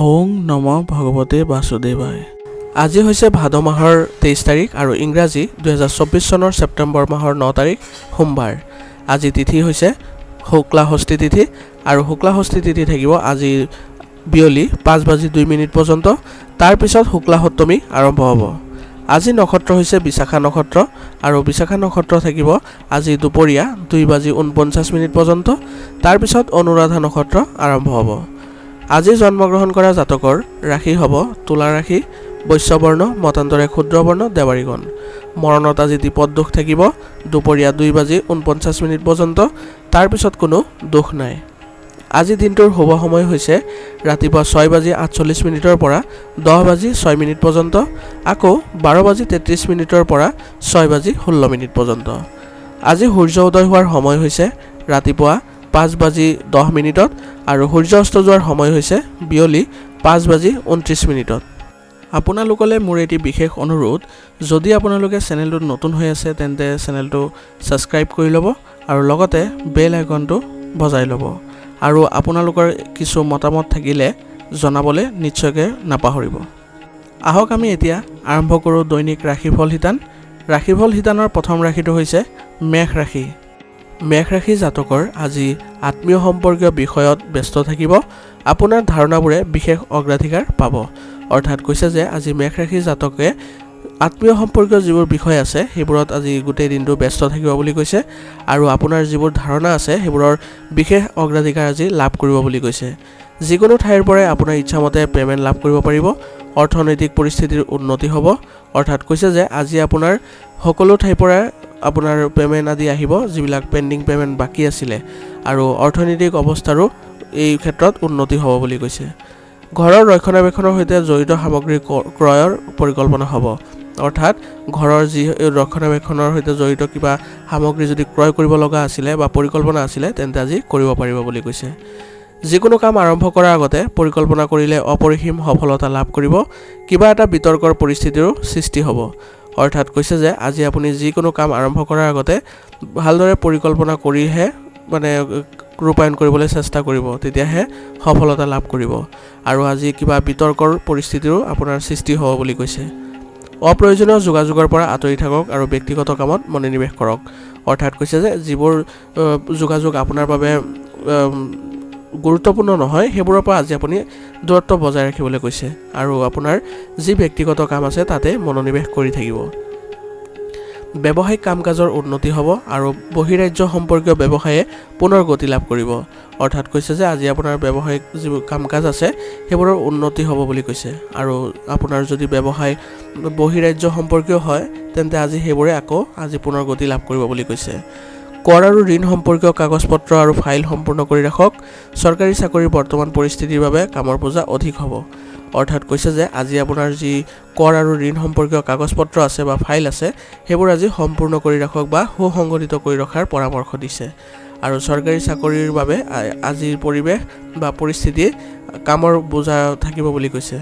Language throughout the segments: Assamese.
ওং নম ভগৱতে বাসুদেৱায়। আজি হৈছে ভাদ মাহৰ 23 তাৰিখ আৰু ইংৰাজী 2024 চনৰ ছেপ্টেম্বৰ মাহৰ 9 তাৰিখ সোমবাৰ। আজি তিথি হৈছে শুক্লা ষষ্ঠী তিথি আৰু শুক্লা ষষ্ঠী তিথি থাকিব আজি বিয়লি 5:02 পৰ্যন্ত। তাৰ পিছত শুক্লা সপ্তমী আৰম্ভ হ'ব। আজি নক্ষত্ৰ হৈছে বিশাখা নক্ষত্ৰ আৰু বিশাখা নক্ষত্ৰ থাকিব আজি দুপৰীয়া 2:49 পৰ্যন্ত। তাৰ পিছত অনুৰাধা নক্ষত্ৰ আৰম্ভ হ'ব। আজি জন্মগ্ৰহণ কৰা জাতকৰ ৰাশি হ'ব তুলা ৰাশি, বৈশ্যবৰ্ণ, মতান্তৰে ক্ষুদ্ৰবৰ্ণ, দেৱাৰীগণ। মৰণত আজি দ্বীপদ দোষ থাকিব দুপৰীয়া 2:49 পৰ্যন্ত। তাৰ পিছত কোনো দোষ নাই। আজি দিনটোৰ শুভ সময় হৈছে ৰাতিপুৱা 6:48 পৰা 10:06 পৰ্যন্ত, আকৌ 12:33 পৰা 6:16 পৰ্যন্ত। আজি সূৰ্য উদয় হোৱাৰ সময় হৈছে ৰাতিপুৱা 5:10 আৰু সূৰ্য অস্ত যোৱাৰ সময় হৈছে বিয়লি 5:29। আপোনালোকলৈ মোৰ এটি বিশেষ অনুৰোধ, যদি আপোনালোকে চেনেলটোত নতুন হৈ আছে তেন্তে চেনেলটো ছাবস্ক্ৰাইব কৰি ল'ব আৰু লগতে বেল আইকনটো বজাই ল'ব। আৰু আপোনালোকৰ কিছু মতামত থাকিলে জনাবলৈ নিশ্চয়কৈ নাপাহৰিব। আহক আমি এতিয়া আৰম্ভ কৰোঁ দৈনিক ৰাশিফল শিতান। ৰাশিফল শিতানৰ প্ৰথম ৰাশিটো হৈছে মেষ ৰাশি। মেষ ৰাশি জাতকৰ আজি আত্মীয় সম্পৰ্কীয় বিষয়ত ব্যস্ত থাকিব। আপোনাৰ ধাৰণাবোৰে বিশেষ অগ্ৰাধিকাৰ পাব। অৰ্থাৎ কৈছে যে আজি মেষ ৰাশি জাতকে আত্মীয় সম্পৰ্কীয় যিবোৰ বিষয় আছে সেইবোৰত আজি গোটেই দিনটো ব্যস্ত থাকিব বুলি কৈছে আৰু আপোনাৰ যিবোৰ ধাৰণা আছে সেইবোৰৰ বিশেষ অগ্ৰাধিকাৰ আজি লাভ কৰিব বুলি কৈছে। যিকোনো ঠাইৰ পৰাই আপোনাৰ ইচ্ছামতে পে'মেণ্ট লাভ কৰিব পাৰিব। অৰ্থনৈতিক পৰিস্থিতিৰ উন্নতি হ'ব। অৰ্থাৎ কৈছে যে আজি আপোনাৰ সকলো ঠাইৰ পৰা আপোনাৰ পে'মেণ্ট আদি আহিব, যিবিলাক পেণ্ডিং পে'মেণ্ট বাকী আছিলে, আৰু অৰ্থনৈতিক অৱস্থাৰো এই ক্ষেত্ৰত উন্নতি হ'ব বুলি কৈছে। ঘৰৰ ৰক্ষণাবেক্ষণৰ সৈতে জড়িত সামগ্ৰী ক্ৰয়ৰ পৰিকল্পনা হ'ব। অৰ্থাৎ ঘৰৰ যি ৰক্ষণাবেক্ষণৰ সৈতে জড়িত কিবা সামগ্ৰী যদি ক্ৰয় কৰিব লগা আছিলে বা পৰিকল্পনা আছিলে তেন্তে আজি কৰিব পাৰিব বুলি কৈছে। যিকোনো কাম আৰম্ভ কৰাৰ আগতে পৰিকল্পনা কৰিলে অপৰিসীম সফলতা লাভ কৰিব। কিবা এটা বিতৰ্কৰ পৰিস্থিতিৰো সৃষ্টি হ'ব। অৰ্থাৎ কৈছে যে আজি আপুনি যিকোনো কাম আৰম্ভ কৰাৰ আগতে ভালদৰে পৰিকল্পনা কৰিহে ৰূপায়ণ কৰিবলৈ চেষ্টা কৰিব, তেতিয়াহে সফলতা লাভ কৰিব। আৰু আজি কিবা বিতৰ্কৰ পৰিস্থিতিৰো আপোনাৰ সৃষ্টি হ'ব বুলি কৈছে। অপ্ৰয়োজনীয় যোগাযোগৰ পৰা আঁতৰি থাকক আৰু ব্যক্তিগত কামত মনোনিৱেশ কৰক। অৰ্থাৎ কৈছে যে যিবোৰ যোগাযোগ আপোনাৰ বাবে গুৰুত্বপূৰ্ণ নহয় সেইবোৰৰ পৰা আজি আপুনি দূৰত্ব বজাই ৰাখিবলৈ কৈছে আৰু আপোনাৰ যি ব্যক্তিগত কাম আছে তাতে মনোনিৱেশ কৰি থাকিব। ব্যৱসায়িক কাম কাজৰ উন্নতি হ'ব আৰু বহিৰাজ্য সম্পৰ্কীয় ব্যৱসায়ে পুনৰ গতি লাভ কৰিব। অৰ্থাৎ কৈছে যে আজি আপোনাৰ ব্যৱসায়িক যিবোৰ কাম কাজ আছে সেইবোৰৰ উন্নতি হ'ব বুলি কৈছে। আৰু আপোনাৰ যদি ব্যৱসায় বহিৰাজ্য সম্পৰ্কীয় হয় তেন্তে আজি সেইবোৰে আকৌ আজি পুনৰ গতি লাভ কৰিব বুলি কৈছে। কৰ আৰু ঋণ সম্পৰ্কীয় কাগজ পত্ৰ আৰু ফাইল সম্পূৰ্ণ কৰি ৰাখক। চৰকাৰী চাকৰিৰ বৰ্তমান পৰিস্থিতিৰ বাবে কামৰ বোজা অধিক হ'ব। অৰ্থাৎ কৈছে যে আজি আপোনাৰ যি কৰ আৰু ঋণ সম্পৰ্কীয় কাগজ পত্ৰ আছে বা ফাইল আছে সেইবোৰ আজি সম্পূৰ্ণ কৰি ৰাখক বা সুসংগঠিত কৰি ৰখাৰ পৰামৰ্শ দিছে। আৰু চৰকাৰী চাকৰিৰ বাবে আজিৰ পৰিৱেশ বা পৰিস্থিতি কামৰ বোজা থাকিব বুলি কৈছে।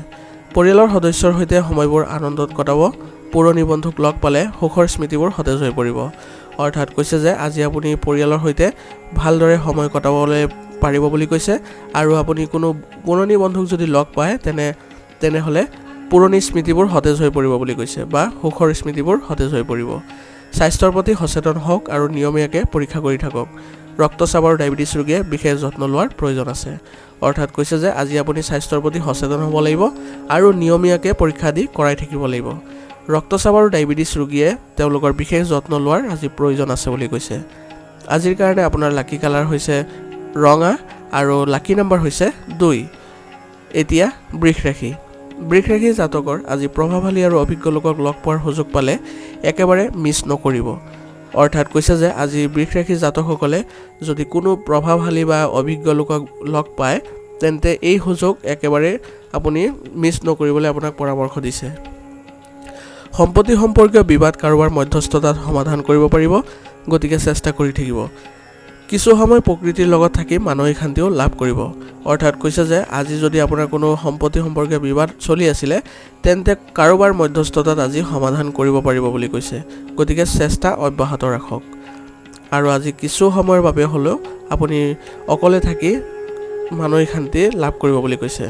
পৰিয়ালৰ সদস্যৰ সৈতে সময়বোৰ আনন্দত কটাব। পুৰণি বন্ধুক লগ পালে সুখৰ স্মৃতিবোৰ সতেজ হৈ পৰিব। অৰ্থাৎ কৈছে যে আজি আপুনি পৰিয়ালৰ সৈতে ভালদৰে সময় কটাবলৈ পাৰিব বুলি কৈছে। আৰু আপুনি কোনো পুৰণি বন্ধুক যদি লগ পায় তেনেহ'লে পুৰণি স্মৃতিবোৰ সতেজ হৈ পৰিব বুলি কৈছে বা সুখৰ স্মৃতিবোৰ সতেজ হৈ পৰিব। স্বাস্থ্যৰ প্ৰতি সচেতন হওক আৰু নিয়মীয়াকৈ পৰীক্ষা কৰি থাকক। ৰক্তচাপ আৰু ডায়েবেটিছ ৰোগীয়ে বিশেষ যত্ন লোৱাৰ প্ৰয়োজন আছে। অৰ্থাৎ কৈছে যে আজি আপুনি স্বাস্থ্যৰ প্ৰতি সচেতন হ'ব লাগিব আৰু নিয়মীয়াকৈ পৰীক্ষা দি কৰাই থাকিব লাগিব। ৰক্তচাপ আৰু ডায়েবেটিছ ৰোগীয়ে তেওঁলোকৰ বিশেষ যত্ন লোৱাৰ আজি প্ৰয়োজন আছে বুলি কৈছে। আজিৰ কাৰণে আপোনাৰ লাকি কালাৰ হৈছে ৰঙা আৰু লাকি নম্বৰ হৈছে 2। এতিয়া বৃষ ৰাশি। বৃষ ৰাশি জাতকৰ আজি প্ৰভাৱশালী আৰু অভিজ্ঞ লোকক লগ পোৱাৰ সুযোগ পালে একেবাৰে মিছ নকৰিব। অৰ্থাৎ কৈছে যে আজি বৃষ ৰাশি জাতকসকলে যদি কোনো প্ৰভাৱশালী বা অভিজ্ঞ লোকক লগ পায় তেন্তে এই সুযোগ একেবাৰে আপুনি মিছ নকৰিবলৈ আপোনাক পৰামৰ্শ দিছে। সম্পত্তি সম্পৰ্কীয় বিবাদ কাৰোবাৰ মধ্যস্থতাত সমাধান কৰিব পাৰিব, গতিকে চেষ্টা কৰি থাকিব। কিছু সময় প্ৰকৃতিৰ লগত থাকি মানসিক শান্তিও লাভ কৰিব। অৰ্থাৎ কৈছে যে আজি যদি আপোনাৰ কোনো সম্পত্তি সম্পৰ্কীয় বিবাদ চলি আছিলে তেন্তে কাৰোবাৰ মধ্যস্থতাত আজি সমাধান কৰিব পাৰিব বুলি কৈছে। গতিকে চেষ্টা অব্যাহত ৰাখক। আৰু আজি কিছু সময়ৰ বাবে হ'লেও আপুনি অকলে থাকি মানসিক শান্তি লাভ কৰিব বুলি কৈছে।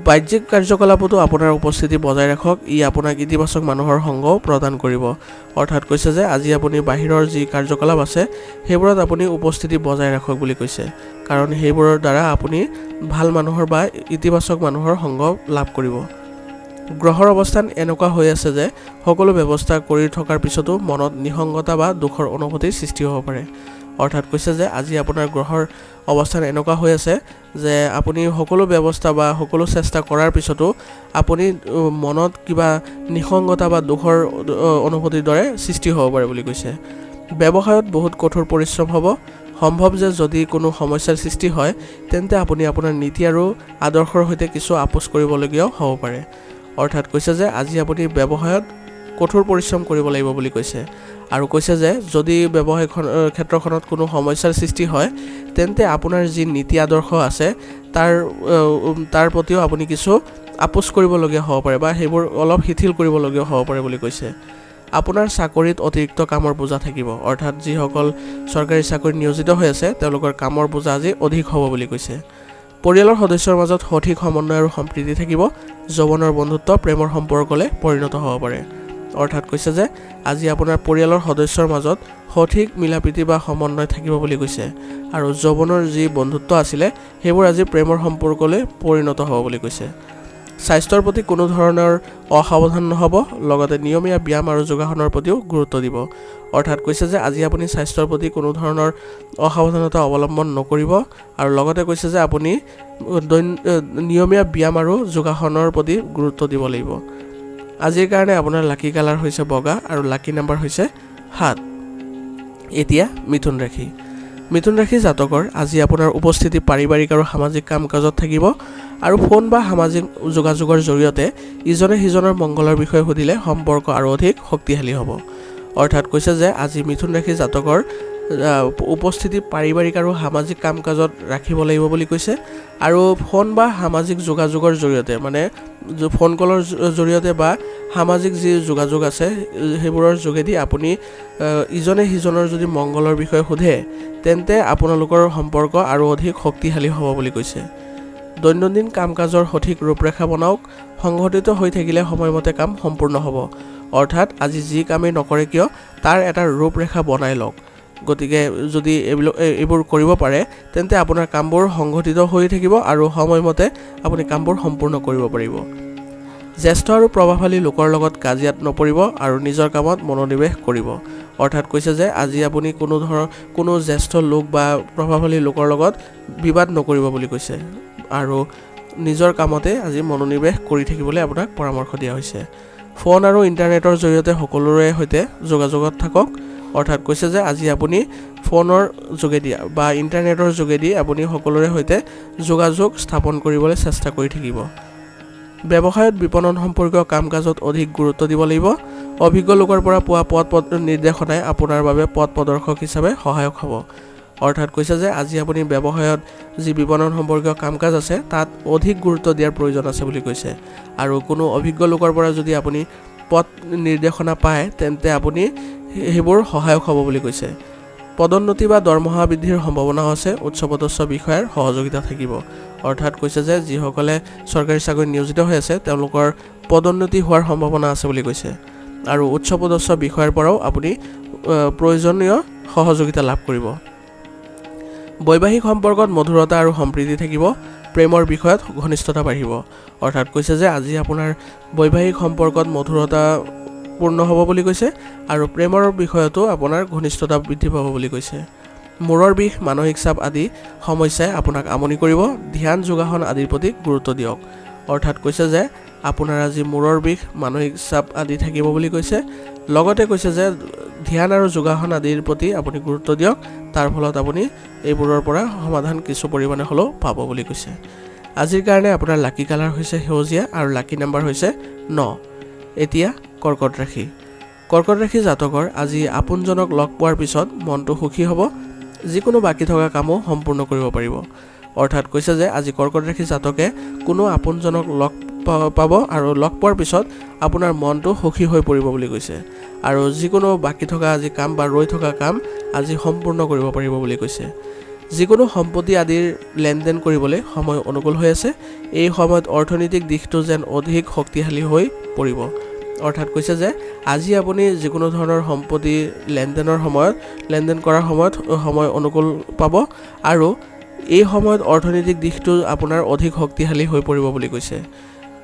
বাহ্যিক কাৰ্যকলাপতো আপোনাৰ উপস্থিতি বজাই ৰাখক, ই আপোনাক ইতিবাচক মানুহৰ সংগও প্ৰদান কৰিব। অৰ্থাৎ কৈছে যে আজি আপুনি বাহিৰৰ যি কাৰ্যকলাপ আছে সেইবোৰত আপুনি উপস্থিতি বজাই ৰাখক বুলি কৈছে, কাৰণ সেইবোৰৰ দ্বাৰা আপুনি ভাল মানুহৰ বা ইতিবাচক মানুহৰ সংগ লাভ কৰিব। গ্ৰহৰ অৱস্থান এনেকুৱা হৈ আছে যে সকলো ব্যৱস্থা কৰি থকাৰ পিছতো মনত নিসংগতা বা দুখৰ অনুভূতিৰ সৃষ্টি হ'ব পাৰে। অৰ্থাৎ কৈছে যে আজি আপোনাৰ গ্ৰহৰ অৱস্থান এনেকুৱা হৈ আছে যে আপুনি সকলো ব্যৱস্থা বা সকলো চেষ্টা কৰাৰ পিছতো আপুনি মনত কিবা নিসংগতা বা দুখৰ অনুভূতিৰ দৰে সৃষ্টি হ'ব পাৰে বুলি কৈছে। ব্যৱসায়ত বহুত কঠোৰ পৰিশ্ৰম হ'ব। সম্ভৱ যে যদি কোনো সমস্যাৰ সৃষ্টি হয় তেন্তে আপুনি আপোনাৰ নীতি আৰু আদৰ্শৰ সৈতে কিছু আপোচ কৰিবলগীয়াও হ'ব পাৰে। অৰ্থাৎ কৈছে যে আজি আপুনি ব্যৱসায়ত কঠোৰ পৰিশ্ৰম কৰিব লাগিব বুলি কৈছে, আৰু কৈছে যে যদি ব্যৱসায় ক্ষেত্ৰখনত কোনো সমস্যাৰ সৃষ্টি হয় তেন্তে আপোনাৰ যি নীতি আদৰ্শ আছে তাৰ প্ৰতিও আপুনি কিছু আপোচ কৰিবলগীয়া হ'ব পাৰে বা সেইবোৰ অলপ শিথিল কৰিবলগীয়া হ'ব পাৰে বুলি কৈছে। আপোনাৰ চাকৰিত অতিৰিক্ত কামৰ বোজা থাকিব। অৰ্থাৎ যিসকল চৰকাৰী চাকৰিত নিয়োজিত হৈ আছে তেওঁলোকৰ কামৰ বোজা আজি অধিক হ'ব বুলি কৈছে। পৰিয়ালৰ সদস্যৰ মাজত সঠিক সমন্বয় আৰু সম্প্ৰীতি থাকিব। যৌৱনৰ বন্ধুত্ব প্ৰেমৰ সম্পৰ্কলৈ পৰিণত হ'ব পাৰে। অৰ্থাৎ কৈছে যে আজি আপোনাৰ পৰিয়ালৰ সদস্যৰ মাজত সঠিক মিলাপ্ৰীতি বা সমন্বয় থাকিব বুলি কৈছে, আৰু যৌৱনৰ যি বন্ধুত্ব আছিলে সেইবোৰ আজি প্ৰেমৰ সম্পৰ্কলৈ পৰিণত হ'ব বুলি কৈছে। স্বাস্থ্যৰ প্ৰতি কোনো ধৰণৰ অসাৱধান নহ'ব, লগতে নিয়মীয়া ব্যায়াম আৰু যোগাসনৰ প্ৰতিও গুৰুত্ব দিব। অৰ্থাৎ কৈছে যে আজি আপুনি স্বাস্থ্যৰ প্ৰতি কোনো ধৰণৰ অসাৱধানতা অৱলম্বন নকৰিব, আৰু লগতে কৈছে যে আপুনি নিয়মীয়া ব্যায়াম আৰু যোগাসনৰ প্ৰতি গুৰুত্ব দিব লাগিব। আজিৰ কাৰণে আপোনাৰ লাকি কালাৰ হৈছে বগা আৰু লাকি নাম্বাৰ হৈছে 7। এতিয়া মিথুন ৰাশি। মিথুন ৰাশি জাতকৰ আজি আপোনাৰ উপস্থিতি পাৰিবাৰিক আৰু সামাজিক কাম কাজত থাকিব, আৰু ফোন বা সামাজিক যোগাযোগৰ জৰিয়তে ইজনে সিজনৰ মংগলৰ বিষয়ে সুধিলে সম্পৰ্ক আৰু অধিক শক্তিশালী হ'ব। অৰ্থাৎ কৈছে যে আজি মিথুন ৰাশি জাতকৰ উপস্থিতি পাৰিবাৰিক আৰু সামাজিক কাম কাজত ৰাখিব লাগিব বুলি কৈছে, আৰু ফোন বা সামাজিক যোগাযোগৰ জৰিয়তে মানে ফোন কলৰ জৰিয়তে বা সামাজিক যি যোগাযোগ আছে সেইবোৰৰ যোগেদি আপুনি ইজনে সিজনৰ যদি মংগলৰ বিষয়ে সোধে তেন্তে আপোনালোকৰ সম্পৰ্ক আৰু অধিক শক্তিশালী হ'ব বুলি কৈছে। দৈনন্দিন কাম কাজৰ সঠিক ৰূপৰেখা বনাওক। সংঘটিত হৈ থাকিলে সময়মতে কাম সম্পূৰ্ণ হ'ব। অৰ্থাৎ আজি যি কামেই নকৰে কিয় তাৰ এটা ৰূপৰেখা বনাই লওক। গতিকে যদি এইবোৰ কৰিব পাৰে তেন্তে আপোনাৰ কামবোৰ সংঘটিত হৈ থাকিব আৰু সময়মতে আপুনি কামবোৰ সম্পূৰ্ণ কৰিব পাৰিব। জ্যেষ্ঠ আৰু প্ৰভাৱশালী লোকৰ লগত কাজিয়াত নপৰিব আৰু নিজৰ কামত মনোনিৱেশ কৰিব। অৰ্থাৎ কৈছে যে আজি আপুনি কোনো জ্যেষ্ঠ লোক বা প্ৰভাৱশালী লোকৰ লগত বিবাদ নকৰিব বুলি কৈছে, আৰু নিজৰ কামতে আজি মনোনিৱেশ কৰি থাকিবলৈ আপোনাক পৰামৰ্শ দিয়া হৈছে। ফোন আৰু ইণ্টাৰনেটৰ জৰিয়তে সকলোৰে সৈতে যোগাযোগত থাকক। অৰ্থাৎ কৈছে যে আজি আপুনি ফোনৰ যোগেদি বা ইণ্টাৰনেটৰ যোগেদি আপুনি সকলোৰে সৈতে যোগাযোগ স্থাপন কৰিবলৈ চেষ্টা কৰি থাকিব। ব্যৱসায়ত বিপণন সম্পৰ্কীয় কাম কাজত অধিক গুৰুত্ব দিব লাগিব। অভিজ্ঞ লোকৰ পৰা পোৱা পথ নিৰ্দেশনাই আপোনাৰ বাবে পথ প্ৰদৰ্শক হিচাপে সহায়ক হ'ব। অৰ্থাৎ কৈছে যে আজি আপুনি ব্যৱসায়ত যি বিপণন সম্পৰ্কীয় কাম কাজ আছে তাত অধিক গুৰুত্ব দিয়াৰ প্ৰয়োজন আছে বুলি কৈছে, আৰু কোনো অভিজ্ঞ লোকৰ পৰা যদি আপুনি পথ নিৰ্দেশনা পায় তেন্তে আপুনি সেইবোৰ সহায়ক হ'ব বুলি কৈছে। পদোন্নতি বা দৰমহা বৃদ্ধিৰ সম্ভাৱনাও আছে। উচ্চপদস্থ বিষয়াৰ সহযোগিতা থাকিব। অৰ্থাৎ কৈছে যে যিসকলে চৰকাৰী চাকৰিত নিয়োজিত হৈ আছে তেওঁলোকৰ পদোন্নতি হোৱাৰ সম্ভাৱনা আছে বুলি কৈছে, আৰু উচ্চপদস্থ বিষয়াৰ পৰাও আপুনি প্ৰয়োজনীয় সহযোগিতা লাভ কৰিব। বৈবাহিক সম্পৰ্কত মধুৰতা আৰু সম্প্ৰীতি থাকিব। প্ৰেমৰ বিষয়ত ঘনিষ্ঠতা বাঢ়িব। অৰ্থাৎ কৈছে যে আজি আপোনাৰ বৈবাহিক সম্পৰ্কত মধুৰতা পূৰ্ণ হ'ব বুলি কৈছে, আৰু প্ৰেমৰ বিষয়তো আপোনাৰ ঘনিষ্ঠতা বৃদ্ধি পাব বুলি কৈছে। মূৰৰ বিষ, মানসিক চাপ আদি সমস্যাই আপোনাক আমনি কৰিব। ধ্যান, যোগাসন আদিৰ প্ৰতি গুৰুত্ব দিয়ক। অৰ্থাৎ কৈছে যে আপোনাৰ আজি মূৰৰ বিষ, মানসিক চাপ আদি থাকিব বুলি কৈছে। লগতে কৈছে যে ধ্যান আৰু যোগাসন আদিৰ প্ৰতি আপুনি গুৰুত্ব দিয়ক। তাৰ ফলত আপুনি এইবোৰৰ পৰা সমাধান কিছু পৰিমাণে হ'লেও পাব বুলি কৈছে। আজিৰ কাৰণে আপোনাৰ লাকি কালাৰ হৈছে সেউজীয়া আৰু লাকি নাম্বাৰ হৈছে 9। এতিয়া কৰ্কট ৰাশি। কৰ্কট ৰাশি জাতকৰ আজি আপোনজনক লগ পোৱাৰ পিছত মনটো সুখী হ'ব। যিকোনো বাকী থকা কামো সম্পূৰ্ণ কৰিব পাৰিব। অৰ্থাৎ কৈছে যে আজি কৰ্কট ৰাশি জাতকে কোনো আপোনজনক লগ পাব, আৰু লগ পোৱাৰ পিছত আপোনাৰ মনটো সুখী হৈ পৰিব বুলি কৈছে, আৰু যিকোনো বাকী থকা আজি কাম বা ৰৈ থকা কাম আজি সম্পূৰ্ণ কৰিব পাৰিব বুলি কৈছে। যিকোনো সম্পত্তি আদিৰ লেনদেন কৰিবলৈ সময় অনুকূল হৈ আছে। এই সময়ত অৰ্থনৈতিক দিশটো যেন অধিক শক্তিশালী হৈ পৰিব। অৰ্থাৎ কৈছে যে আজি আপুনি যিকোনো ধৰণৰ সম্পত্তি লেনদেন কৰাৰ সময়ত সময় অনুকূল পাব আৰু এই সময়ত অৰ্থনৈতিক দিশটো আপোনাৰ অধিক শক্তিশালী হৈ পৰিব বুলি কৈছে।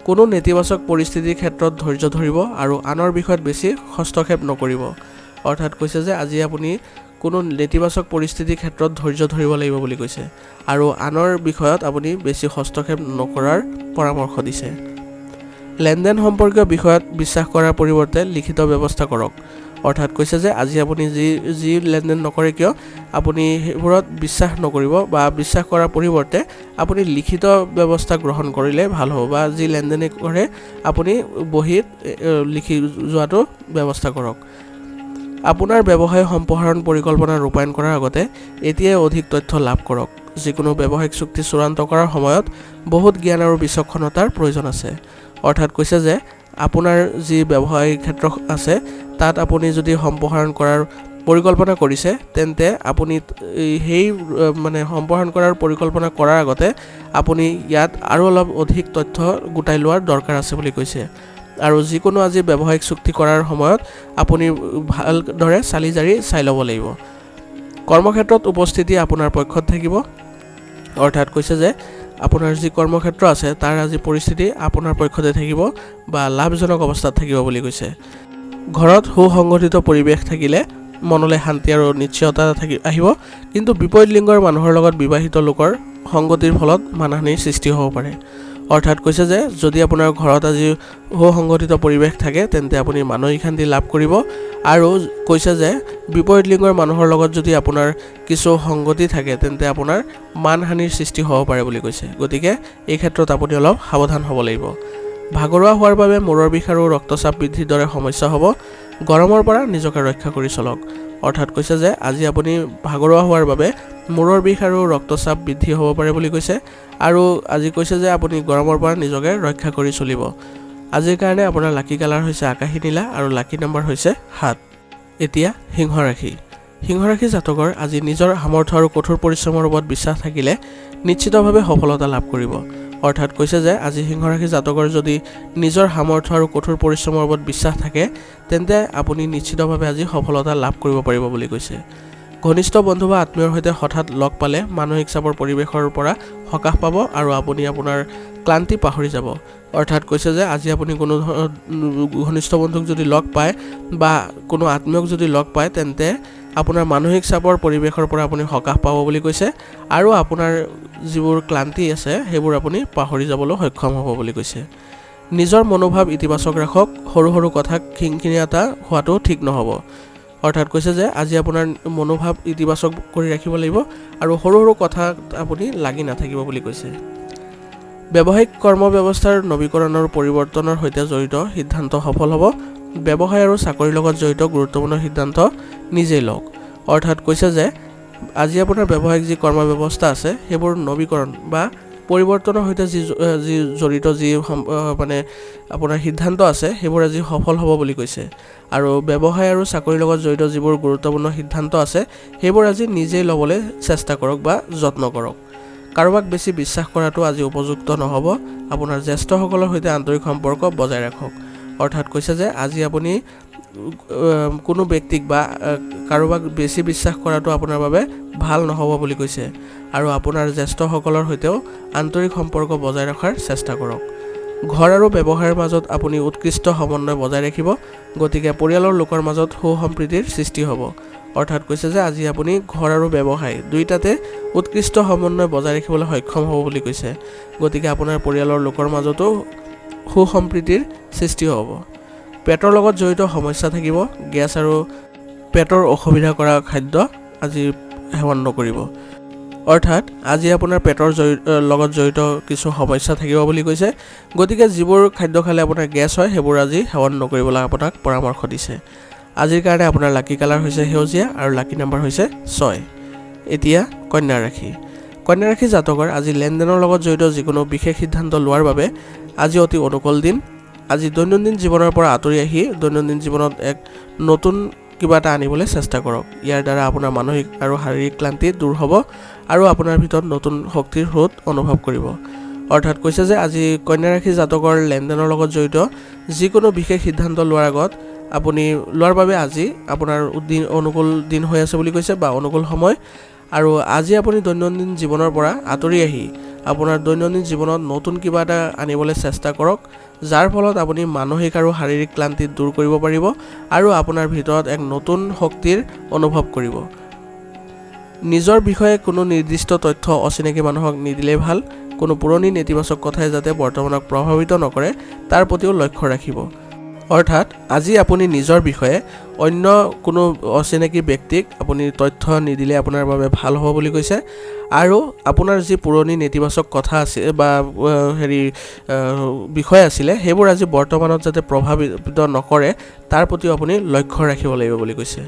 কোনো নেতিবাচক পৰিস্থিতিৰ ক্ষেত্ৰত ধৈৰ্য ধৰিব আৰু আনৰ বিষয়ত বেছি হস্তক্ষেপ নকৰিব। অৰ্থাৎ কৈছে যে আজি আপুনি কোনো নেতিবাচক পৰিস্থিতিৰ ক্ষেত্ৰত ধৈৰ্য ধৰিব লাগিব বুলি কৈছে আৰু আনৰ বিষয়ত আপুনি বেছি হস্তক্ষেপ নকৰাৰ পৰামৰ্শ দিছে। লেনদেন সম্পৰ্কীয় বিষয়ত বিশ্বাস কৰাৰ পৰিৱৰ্তে লিখিত ব্যৱস্থা কৰক। অৰ্থাৎ কৈছে যে আজি আপুনি যি লেনদেন নকৰে কিয় আপুনি সেইবোৰত বিশ্বাস নকৰিব বা বিশ্বাস কৰাৰ পৰিৱৰ্তে আপুনি লিখিত ব্যৱস্থা গ্ৰহণ কৰিলে ভাল হ'ব বা যি লেনদেন কৰে আপুনি বহীত লিখি যোৱাটো ব্যৱস্থা কৰক। আপোনাৰ ব্যৱসায় সম্প্ৰসাৰণ পৰিকল্পনা ৰূপায়ণ কৰাৰ আগতে এতিয়াই অধিক তথ্য লাভ কৰক। যিকোনো ব্যৱসায়িক চুক্তি চূড়ান্ত কৰাৰ সময়ত বহুত জ্ঞান আৰু বিচক্ষণতাৰ প্ৰয়োজন আছে। অৰ্থাৎ কৈছে যে আপোনাৰ যি ব্যৱসায়িক ক্ষেত্ৰ আছে তাত আপুনি যদি সম্প্ৰসাৰণ কৰাৰ পৰিকল্পনা কৰিছে তেন্তে আপুনি সেই সম্প্ৰসাৰণ কৰাৰ পৰিকল্পনা কৰাৰ আগতে আপুনি ইয়াত আৰু অলপ অধিক তথ্য গোটাই লোৱাৰ দৰকাৰ আছে বুলি কৈছে। আৰু যিকোনো আজি ব্যৱসায়িক চুক্তি কৰাৰ সময়ত আপুনি ভালদৰে চালি জাৰি চাই ল'ব লাগিব। কৰ্মক্ষেত্ৰত উপস্থিতি আপোনাৰ পক্ষত থাকিব। অৰ্থাৎ কৈছে যে আপোনাৰ যি কৰ্মক্ষেত্ৰ আছে তাৰ আজি পৰিস্থিতি আপোনাৰ পক্ষতে থাকিব বা লাভজনক অৱস্থাত থাকিব বুলি কৈছে। ঘৰত সুসংগঠিত পৰিৱেশ থাকিলে মনলৈ শান্তি আৰু নিশ্চয়তা আহিব, কিন্তু বিপৰীত লিংগৰ মানুহৰ লগত বিবাহিত লোকৰ সংগতিৰ ফলত মানহানিৰ সৃষ্টি হ'ব পাৰে। অৰ্থাৎ কৈছে যে যদি আপোনাৰ ঘৰত আজি সুসংগঠিত পৰিৱেশ থাকে তেন্তে আপুনি মানসিক শান্তি লাভ কৰিব আৰু কৈছে যে বিপৰীত লিংগৰ মানুহৰ লগত যদি আপোনাৰ কিছু সংগতি থাকে তেন্তে আপোনাৰ মানহানিৰ সৃষ্টি হ'ব পাৰে বুলি কৈছে। গতিকে এই ক্ষেত্ৰত আপুনি অলপ সাৱধান হ'ব লাগিব। ভাগৰুৱা হোৱাৰ বাবে মূৰৰ বিষ আৰু ৰক্তচাপ বৃদ্ধিৰ দৰে সমস্যা হ'ব। গৰমৰ পৰা নিজকে ৰক্ষা কৰি চলক। অৰ্থাৎ কৈছে যে আজি আপুনি ভাগৰুৱা হোৱাৰ বাবে মূৰৰ বিষ আৰু ৰক্তচাপ বৃদ্ধি হ'ব পাৰে বুলি কৈছে আৰু আজি কৈছে যে আপুনি গৰমৰ পৰা নিজকে ৰক্ষা কৰি চলিব। আজিৰ কাৰণে আপোনাৰ লাকি কালাৰ হৈছে আকাশী নীলা আৰু লাকি নম্বৰ হৈছে 7। এতিয়া সিংহ ৰাশি। সিংহ ৰাশি জাতকৰ আজি নিজৰ সামৰ্থ্য আৰু কঠোৰ পৰিশ্ৰমৰ ওপৰত বিশ্বাস থাকিলে নিশ্চিতভাৱে সফলতা লাভ কৰিব। অৰ্থাৎ কৈছে যে আজি সিংহ ৰাশি জাতকৰ যদি নিজৰ সামৰ্থ্য আৰু কঠোৰ পৰিশ্ৰমৰ ওপৰত বিশ্বাস থাকে তেন্তে আপুনি নিশ্চিতভাৱে আজি সফলতা লাভ কৰিব পাৰিব বুলি কৈছে। ঘনিষ্ঠ বন্ধু বা আত্মীয়ৰ সৈতে হঠাৎ লগ পালে মানসিক চাপৰ পৰিৱেশৰ পৰা সকাহ পাব আৰু আপুনি আপোনাৰ ক্লান্তি পাহৰি যাব। অৰ্থাৎ কৈছে যে আজি আপুনি কোনো ঘনিষ্ঠ বন্ধুক যদি লগ পায় বা কোনো আত্মীয়ক যদি লগ পায় তেন্তে আপোনাৰ মানসিক চাপৰ পৰিৱেশৰ পৰা আপুনি সকাহ পাব বুলি কৈছে আৰু আপোনাৰ যিবোৰ ক্লান্তি আছে সেইবোৰ আপুনি পাহৰি যাবলৈ সক্ষম হ'ব বুলি কৈছে। নিজৰ মনোভাৱ ইতিবাচক ৰাখক। সৰু সৰু কথাক খিংখিঙীয়া হোৱাটো ঠিক নহ'ব। অৰ্থাৎ কৈছে যে আজি আপোনাৰ মনোভাৱ ইতিবাচক কৰি ৰাখিব লাগিব আৰু সৰু সৰু কথাত আপুনি লাগি নাথাকিব বুলি কৈছে। ব্যৱসায়িক কৰ্ম ব্যৱস্থাৰ নৱীকৰণ আৰু পৰিৱৰ্তনৰ সৈতে জড়িত সিদ্ধান্ত সফল হ'ব। ব্যৱসায় আৰু চাকৰিৰ লগত জড়িত গুৰুত্বপূৰ্ণ সিদ্ধান্ত নিজেই লওক। অৰ্থাৎ কৈছে যে আজি আপোনাৰ ব্যৱসায়িক যি কৰ্ম ব্যৱস্থা আছে সেইবোৰ নৱীকৰণ বা পৰিৱৰ্তনৰ সৈতে যি জড়িত আপোনাৰ সিদ্ধান্ত আছে সেইবোৰ আজি সফল হ'ব বুলি কৈছে আৰু ব্যৱসায় আৰু চাকৰিৰ লগত জড়িত যিবোৰ গুৰুত্বপূৰ্ণ সিদ্ধান্ত আছে সেইবোৰ আজি নিজেই ল'বলৈ চেষ্টা কৰক বা যত্ন কৰক। কাৰোবাক বেছি বিশ্বাস কৰাটো আজি উপযুক্ত নহ'ব। আপোনাৰ জ্যেষ্ঠসকলৰ সৈতে আন্তৰিক সম্পৰ্ক বজাই ৰাখক। অৰ্থাৎ কৈছে যে আজি আপুনি কোনো ব্যক্তিক বা কাৰোবাক বেছি বিশ্বাস কৰাটো আপোনাৰ বাবে ভাল নহ'ব বুলি কৈছে আৰু আপোনাৰ জ্যেষ্ঠসকলৰ সৈতেও আন্তৰিক সম্পৰ্ক বজাই ৰখাৰ চেষ্টা কৰক। ঘৰ আৰু ব্যৱসায়ৰ মাজত আপুনি উৎকৃষ্ট সমন্বয় বজাই ৰাখিব। গতিকে পৰিয়ালৰ লোকৰ মাজত সুসম্প্ৰীতিৰ সৃষ্টি হ'ব। অৰ্থাৎ কৈছে যে আজি আপুনি ঘৰ আৰু ব্যৱসায় দুয়োটাতে উৎকৃষ্ট সমন্বয় বজাই ৰাখিবলৈ সক্ষম হ'ব বুলি কৈছে। গতিকে আপোনাৰ পৰিয়ালৰ লোকৰ মাজতো সুসম্প্ৰীতিৰ সৃষ্টি হ'ব। পেটৰ লগত জড়িত সমস্যা থাকিব। গেছ আৰু পেটৰ অসুবিধা কৰা খাদ্য আজি সেৱন নকৰিব। অৰ্থাৎ আজি আপোনাৰ পেটৰ লগত জড়িত কিছু সমস্যা থাকিব বুলি কৈছে। গতিকে যিবোৰ খাদ্য খালে আপোনাৰ গেছ হয় সেইবোৰ আজি সেৱন নকৰিবলৈ আপোনাক পৰামৰ্শ দিছে। আজিৰ কাৰণে আপোনাৰ লাকি কালাৰ হৈছে সেউজীয়া আৰু লাকি নম্বৰ হৈছে 6। এতিয়া কন্যা ৰাশি। কন্যা ৰাশি জাতকৰ আজি লেনদেনৰ লগত জড়িত যিকোনো বিশেষ সিদ্ধান্ত লোৱাৰ বাবে আজি অতি অনুকূল দিন। আজি দৈনন্দিন জীৱনৰ পৰা আঁতৰি আহি দৈনন্দিন জীৱনত এক নতুন কিবা এটা আনিবলৈ চেষ্টা কৰক। ইয়াৰ দ্বাৰা আপোনাৰ মানসিক আৰু শাৰীৰিক ক্লান্তি দূৰ হ'ব আৰু আপোনাৰ ভিতৰত নতুন শক্তিৰ সোঁত অনুভৱ কৰিব। অৰ্থাৎ কৈছে যে আজি কন্যা ৰাশি জাতকৰ লেনদেনৰ লগত জড়িত যিকোনো বিশেষ সিদ্ধান্ত লোৱাৰ আগত আপুনি লোৱাৰ বাবে আজি আপোনাৰ অনুকূল দিন হৈ আছে বুলি কৈছে বা অনুকূল সময়। আৰু আজি আপুনি দৈনন্দিন জীৱনৰ পৰা আঁতৰি আহি আপোনাৰ দৈনন্দিন জীৱনত নতুন কিবা এটা আনিবলৈ চেষ্টা কৰক, যাৰ ফলত আপুনি মানসিক আৰু শাৰীৰিক ক্লান্তি দূৰ কৰিব পাৰিব আৰু আপোনাৰ ভিতৰত এক নতুন শক্তিৰ অনুভৱ কৰিব। নিজৰ বিষয়ে কোনো নিৰ্দিষ্ট তথ্য অচিনাকি মানুহক নিদিলেই ভাল। কোনো পুৰণি নেতিবাচক কথাই যাতে বৰ্তমানক প্ৰভাৱিত নকৰে তাৰ প্ৰতিও লক্ষ্য ৰাখিব। অৰ্থাৎ আজি আপুনি নিজৰ বিষয়ে অন্য কোনো অচিনাকি ব্যক্তিক আপুনি তথ্য নিদিলে আপোনাৰ বাবে ভাল হ'ব বুলি কৈছে। আৰু আপোনাৰ যি পুৰণি নেতিবাচক কথা আছিল বা বিষয় আছিলে সেইবোৰ আজি বৰ্তমানত যাতে প্ৰভাৱিত নকৰে তাৰ প্ৰতিও আপুনি লক্ষ্য ৰাখিব লাগিব বুলি কৈছে।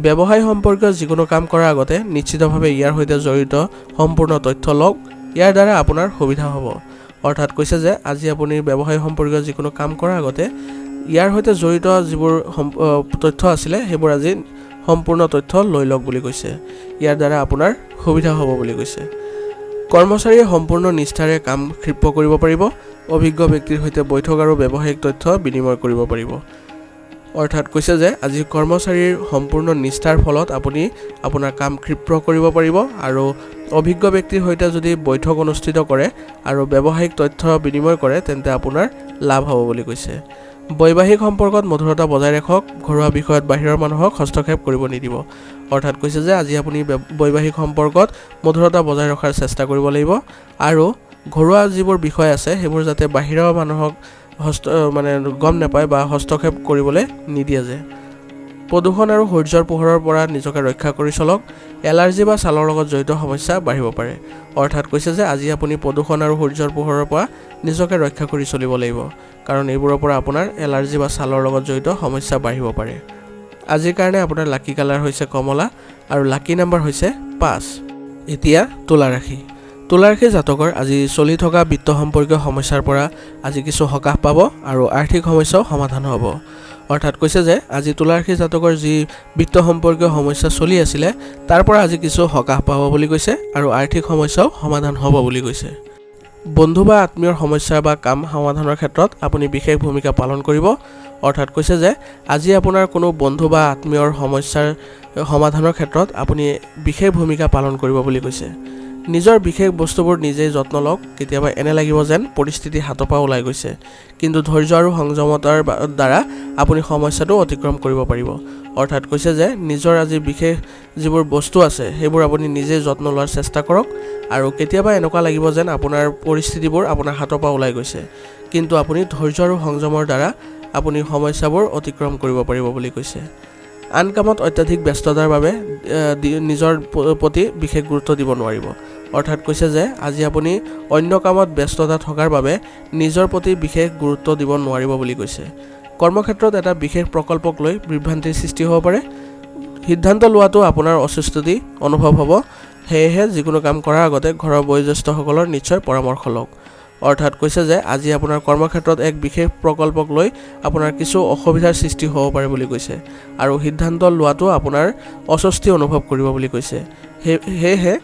ব্যৱসায় সম্পৰ্কীয় যিকোনো কাম কৰাৰ আগতে নিশ্চিতভাৱে ইয়াৰ সৈতে জড়িত সম্পূৰ্ণ তথ্য লওক, ইয়াৰ দ্বাৰা আপোনাৰ সুবিধা হ'ব। অৰ্থাৎ কৈছে যে আজি আপুনি ব্যৱসায় সম্পৰ্কীয় যিকোনো কাম কৰাৰ আগতে ইয়াৰ সৈতে জড়িত যিবোৰ তথ্য আছিলে সেইবোৰ আজি সম্পূৰ্ণ তথ্য লৈ লওক বুলি কৈছে। ইয়াৰ দ্বাৰা আপোনাৰ সুবিধা হ'ব বুলি কৈছে। কৰ্মচাৰীয়ে সম্পূৰ্ণ নিষ্ঠাৰে কাম ক্ষিপ্ৰ কৰিব পাৰিব। অভিজ্ঞ ব্যক্তিৰ সৈতে বৈঠক আৰু ব্যৱসায়িক তথ্য বিনিময় কৰিব পাৰিব। অৰ্থাৎ কৈছে যে আজি কৰ্মচাৰীৰ সম্পূৰ্ণ নিষ্ঠাৰ ফলত আপুনি আপোনাৰ কাম ক্ষিপ্ৰ কৰিব পাৰিব আৰু অভিজ্ঞ ব্যক্তিৰ সৈতে যদি বৈঠক অনুষ্ঠিত কৰে আৰু ব্যৱসায়িক তথ্য বিনিময় কৰে তেন্তে আপোনাৰ লাভ হ'ব বুলি কৈছে। বৈবাহিক সম্পৰ্কত মধুৰতা বজাই ৰাখক। ঘৰুৱা বিষয়ত বাহিৰৰ মানুহক হস্তক্ষেপ কৰিব নিদিব। অৰ্থাৎ কৈছে যে আজি আপুনি বৈবাহিক সম্পৰ্কত মধুৰতা বজাই ৰখাৰ চেষ্টা কৰিব লাগিব আৰু ঘৰুৱা যিবোৰ বিষয় আছে সেইবোৰ যাতে বাহিৰৰ মানুহক গম নাপায় বা হস্তক্ষেপ কৰিবলৈ নিদিয়ে যে। প্ৰদূষণ আৰু সূৰ্যৰ পোহৰৰ পৰা নিজকে ৰক্ষা কৰি চলক। এলাৰ্জি বা ছালৰ লগত জড়িত সমস্যা বাঢ়িব পাৰে। অৰ্থাৎ কৈছে যে আজি আপুনি প্ৰদূষণ আৰু সূৰ্যৰ পোহৰৰ পৰা নিজকে ৰক্ষা কৰি চলিব লাগিব, কাৰণ এইবোৰৰ পৰা আপোনাৰ এলাৰ্জি বা ছালৰ লগত জড়িত সমস্যা বাঢ়িব পাৰে। আজিৰ কাৰণে আপোনাৰ লাকি কালাৰ হৈছে কমলা আৰু লাকি নাম্বাৰ হৈছে 5। এতিয়া তুলা ৰাশি। তুলা ৰাশি জাতকৰ আজি চলি থকা বিত্ত সম্পৰ্কীয় সমস্যাৰ পৰা আজি কিছু সকাহ পাব আৰু আৰ্থিক সমস্যাও সমাধান হ'ব। অৰ্থাৎ কৈছে যে আজি তুলা ৰাশি জাতকৰ যি বিত্ত সম্পৰ্কীয় সমস্যা চলি আছিলে তাৰ পৰা আজি কিছু সকাহ পাব বুলি কৈছে আৰু আৰ্থিক সমস্যাও সমাধান হ'ব বুলি কৈছে। বন্ধু বা আত্মীয়ৰ সমস্যা বা কাম সমাধানৰ ক্ষেত্ৰত আপুনি বিশেষ ভূমিকা পালন কৰিব। অৰ্থাৎ কৈছে যে আজি আপোনাৰ কোনো বন্ধু বা আত্মীয়ৰ সমস্যাৰ সমাধানৰ ক্ষেত্ৰত আপুনি বিশেষ ভূমিকা পালন কৰিব বুলি কৈছে। নিজৰ বিশেষ বস্তুবোৰ নিজেই যত্ন লওক। কেতিয়াবা এনে লাগিব যেন পৰিস্থিতি হাতৰ পৰা ওলাই গৈছে, কিন্তু ধৈৰ্য আৰু সংযমতাৰ দ্বাৰা আপুনি সমস্যাটো অতিক্ৰম কৰিব পাৰিব। অৰ্থাৎ কৈছে যে নিজৰ আজি বিশেষ যিবোৰ বস্তু আছে সেইবোৰ আপুনি নিজেই যত্ন লোৱাৰ চেষ্টা কৰক আৰু কেতিয়াবা এনেকুৱা লাগিব যেন আপোনাৰ পৰিস্থিতিবোৰ আপোনাৰ হাতৰ পৰা ওলাই গৈছে, কিন্তু আপুনি ধৈৰ্য আৰু সংযমৰ দ্বাৰা আপুনি সমস্যাবোৰ অতিক্ৰম কৰিব পাৰিব বুলি কৈছে। আন কামত অত্যাধিক ব্যস্ততাৰ বাবে নিজৰ প্ৰতি বিশেষ গুৰুত্ব দিব নোৱাৰিব। অৰ্থাৎ কৈছে যে আজি আপুনি অন্য কামত ব্যস্ততা থকাৰ বাবে নিজৰ প্ৰতি বিশেষ গুৰুত্ব দিব নোৱাৰিব বুলি কৈছে। কৰ্মক্ষেত্ৰত এটা বিশেষ প্ৰকল্পক লৈ বিভ্ৰান্তিৰ সৃষ্টি হ'ব পাৰে। সিদ্ধান্ত লোৱাটো আপোনাৰ অস্বস্তি অনুভৱ হ'ব, সেয়েহে যিকোনো কাম কৰাৰ আগতে ঘৰৰ বয়োজ্যেষ্ঠসকলৰ নিশ্চয় পৰামৰ্শ লওক। অৰ্থাৎ কৈছে যে আজি আপোনাৰ কৰ্মক্ষেত্ৰত এক বিশেষ প্ৰকল্পক লৈ আপোনাৰ কিছু অসুবিধাৰ সৃষ্টি হ'ব পাৰে বুলি কৈছে আৰু সিদ্ধান্ত লোৱাটো আপোনাৰ অস্বস্তি অনুভৱ কৰিব বুলি কৈছে। সেয়েহে